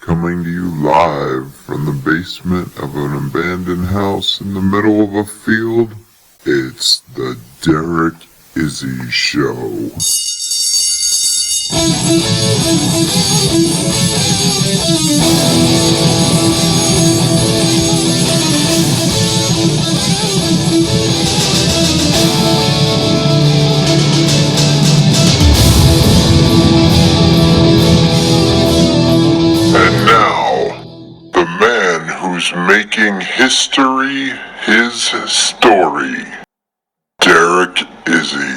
Coming to you live from the basement of an abandoned house in the middle of a field, it's the Derek Izzy Show. And now, the man who's making history his story, Derek Izzy.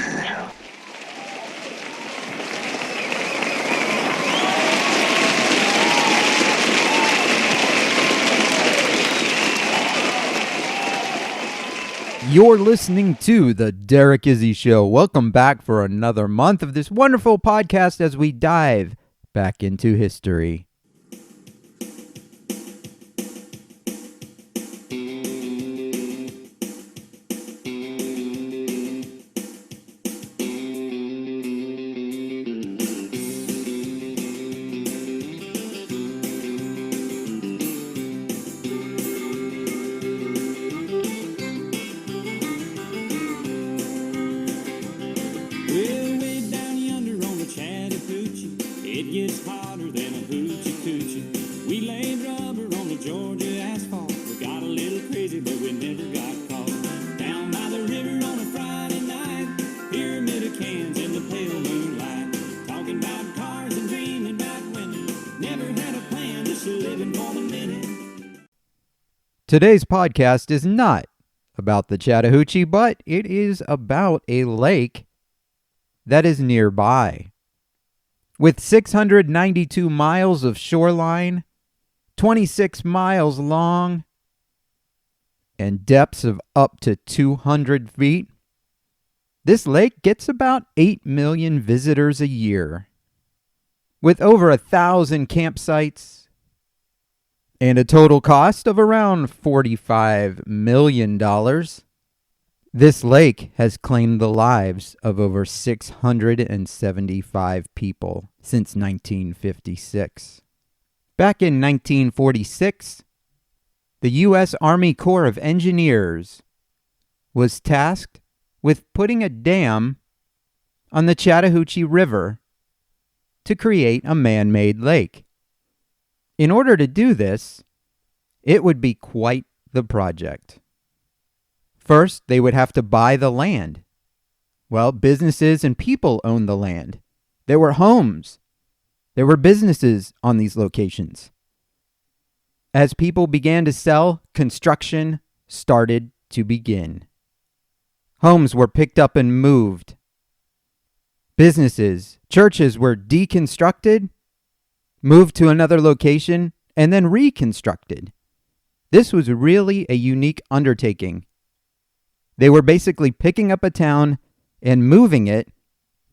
You're listening to the Derek Izzy Show. Welcome back for another month of this wonderful podcast as we dive back into history. Today's podcast is not about the Chattahoochee, but it is about a lake that is nearby. With 692 miles of shoreline, 26 miles long, and depths of up to 200 feet, this lake gets about 8 million visitors a year. With over 1,000 campsites, and a total cost of around $45 million, this lake has claimed the lives of over 675 people since 1956. Back in 1946, the U.S. Army Corps of Engineers was tasked with putting a dam on the Chattahoochee River to create a man-made lake. In order to do this, it would be quite the project. First, they would have to buy the land. Well, businesses and people owned the land. There were homes. There were businesses on these locations. As people began to sell, construction started to begin. Homes were picked up and moved. Businesses, churches were deconstructed, moved to another location, and then reconstructed. This was really a unique undertaking. They were basically picking up a town and moving it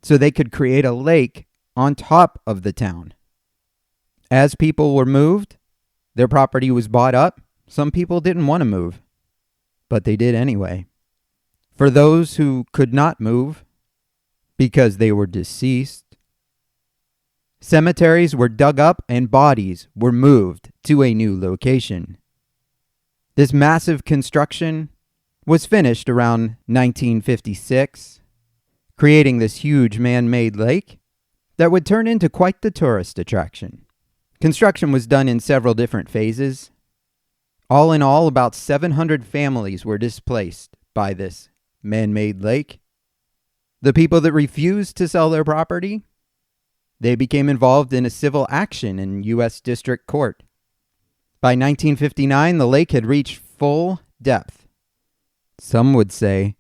so they could create a lake on top of the town. As people were moved, their property was bought up. Some people didn't want to move, but they did anyway. For those who could not move because they were deceased, cemeteries were dug up and bodies were moved to a new location. This massive construction was finished around 1956, creating this huge man-made lake that would turn into quite the tourist attraction. Construction was done in several different phases. All in all, about 700 families were displaced by this man-made lake. The people that refused to sell their property, they became involved in a civil action in U.S. District Court. By 1959, the lake had reached full depth. Some would say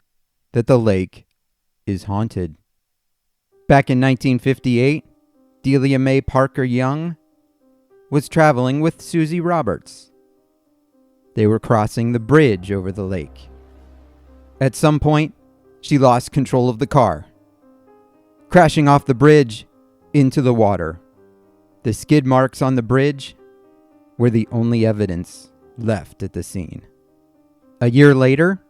that the lake is haunted. Back in 1958, Delia Mae Parker Young was traveling with Susie Roberts. They were crossing the bridge over the lake. At some point, she lost control of the car, crashing off the bridge into the water. The skid marks on the bridge were the only evidence left at the scene. A year later,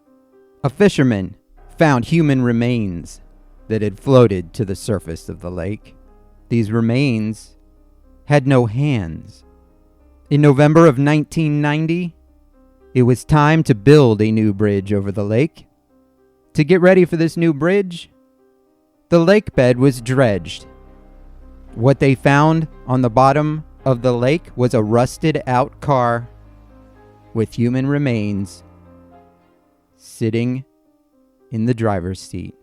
a fisherman found human remains that had floated to the surface of the lake. These remains had no hands In November of 1990, it was time to build a new bridge over the lake. To get ready for this new bridge, the lake bed was dredged. What they found on the bottom of the lake was a rusted out car with human remains sitting in the driver's seat.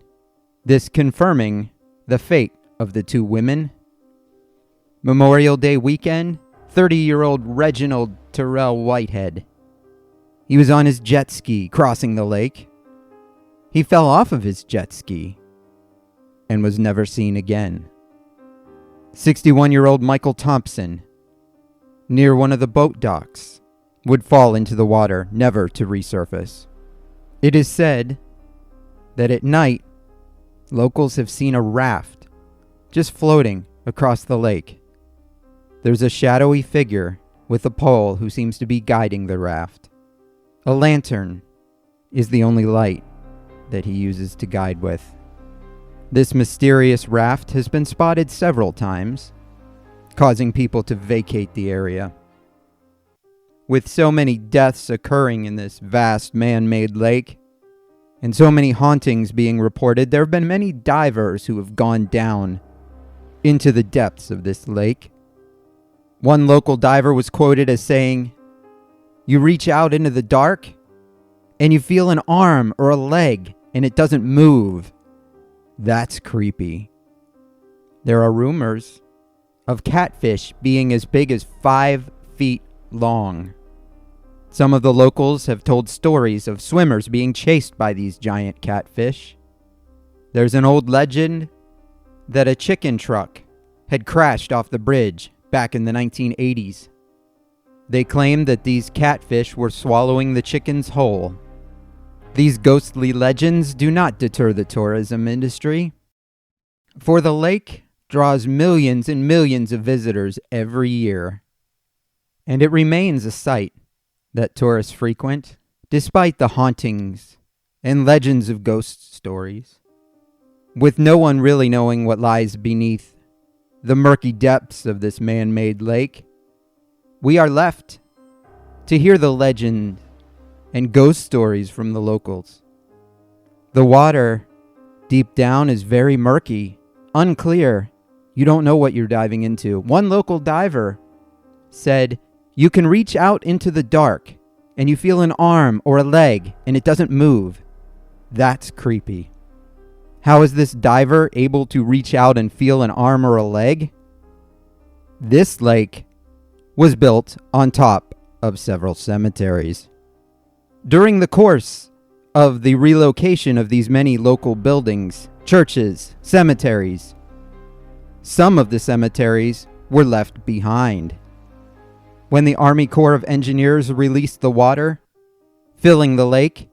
This confirming the fate of the two women. Memorial Day weekend, 30-year-old Reginald Terrell Whitehead. He was on his jet ski crossing the lake. He fell off of his jet ski and was never seen again. 61-year-old Michael Thompson, near one of the boat docks, would fall into the water, never to resurface. It is said that at night, locals have seen a raft just floating across the lake. There's a shadowy figure with a pole who seems to be guiding the raft. A lantern is the only light that he uses to guide with. This mysterious raft has been spotted several times, causing people to vacate the area. With so many deaths occurring in this vast man-made lake, and so many hauntings being reported, there have been many divers who have gone down into the depths of this lake. One local diver was quoted as saying, "You reach out into the dark, and you feel an arm or a leg, and it doesn't move. That's creepy." There are rumors of catfish being as big as 5 feet long. Some of the locals have told stories of swimmers being chased by these giant catfish. There's an old legend that a chicken truck had crashed off the bridge back in the 1980s. They claimed that these catfish were swallowing the chickens whole. These ghostly legends do not deter the tourism industry, for the lake draws millions and millions of visitors every year, and it remains a site that tourists frequent, despite the hauntings and legends of ghost stories. With no one really knowing what lies beneath the murky depths of this man-made lake, we are left to hear the legend and ghost stories from the locals. The water deep down is very murky, unclear. You don't know what you're diving into. One local diver said, "You can reach out into the dark and you feel an arm or a leg and it doesn't move. That's creepy." How is this diver able to reach out and feel an arm or a leg? This lake was built on top of several cemeteries. During the course of the relocation of these many local buildings, churches, cemeteries, some of the cemeteries were left behind. When the Army Corps of Engineers released the water, filling the lake,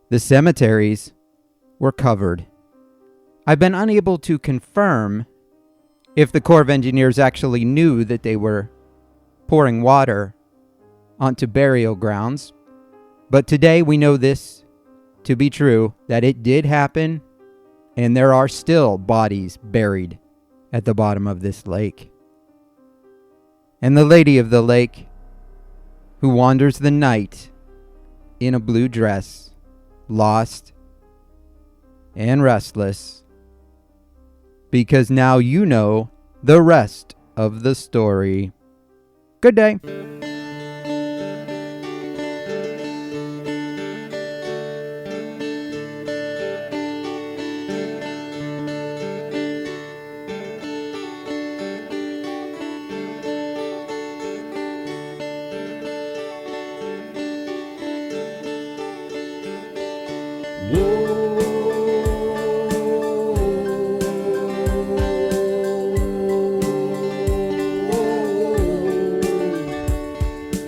the cemeteries were covered. I've been unable to confirm if the Corps of Engineers actually knew that they were pouring water onto burial grounds, but today we know this to be true, that it did happen, and there are still bodies buried at the bottom of this lake. And the lady of the lake, who wanders the night in a blue dress, lost and restless, because now you know the rest of the story. Good day.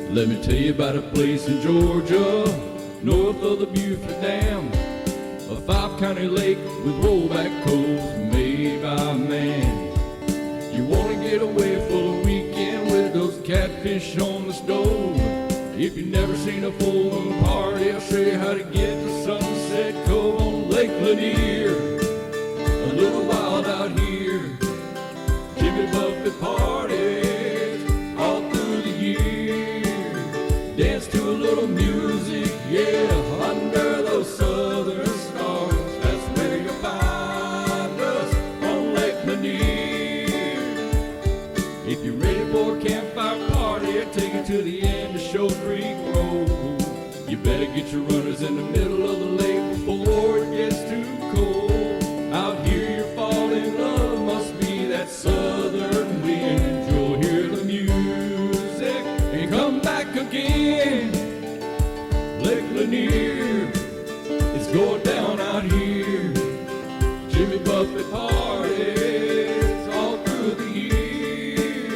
Let me tell you about a place in Georgia, north of the Buford Dam, a 5-county lake with rollback coves made by man. You want to get away for a weekend with those catfish on the stove? If you've never seen a full moon party, I'll show you how to get to Sunset Cove on Lake Lanier. A little wild out here, Jimmy Buffett parties all through the year. dance to a little music, yeah, under those southern stars. That's where you'll find us on Lake Lanier. If you're ready for a campfire party, I'll take you to the end of Shoal Creek Road. You better get your runners in the middle of the lake before it gets too cold. Out here you'll fall in love, must be that southern wind. You'll hear the music and come back again. Lake Lanier, it's going down out here. Jimmy Buffett parties all through the year.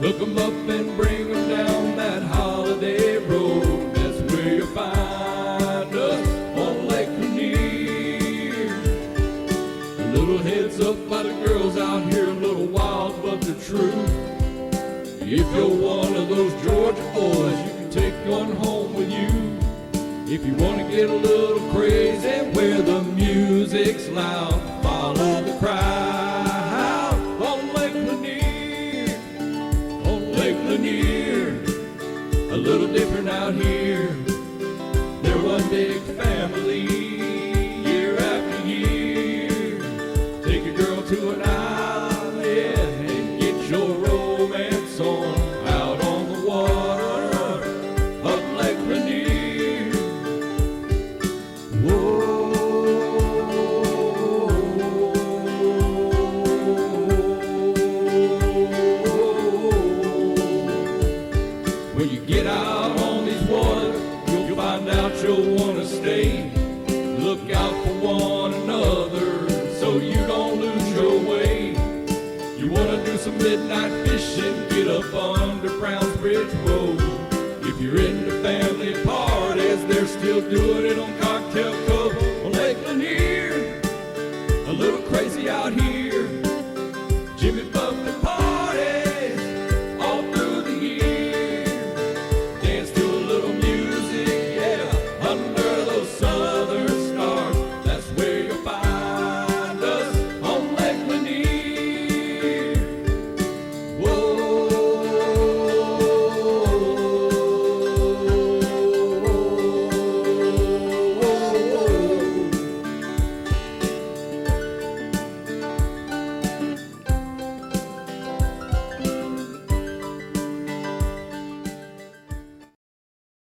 Hook 'em up and bring 'em down that holiday road. That's where you'll find us on Lake Lanier. A little heads up by the girls out here, a little wild but the truth. If you're one of those Georgia boys, you can take one home with you. If you want to get a little crazy where the music's loud, follow the crowd on Lake Lanier. On Lake Lanier, a little different out here. They're one big family, year after year. Take your girl to an island and get your romance on, out on the water of Lake Lanier. Whoa. When you get out on these waters, you'll find out you'll want to stay. Look out for one another so you don't lose your way. You want to do some midnight fishing, get up under Browns Bridge Road. If you're into family parties, they're still doing it on Cocktail Cove on Lake Lanier. A little crazy out here. Jimmy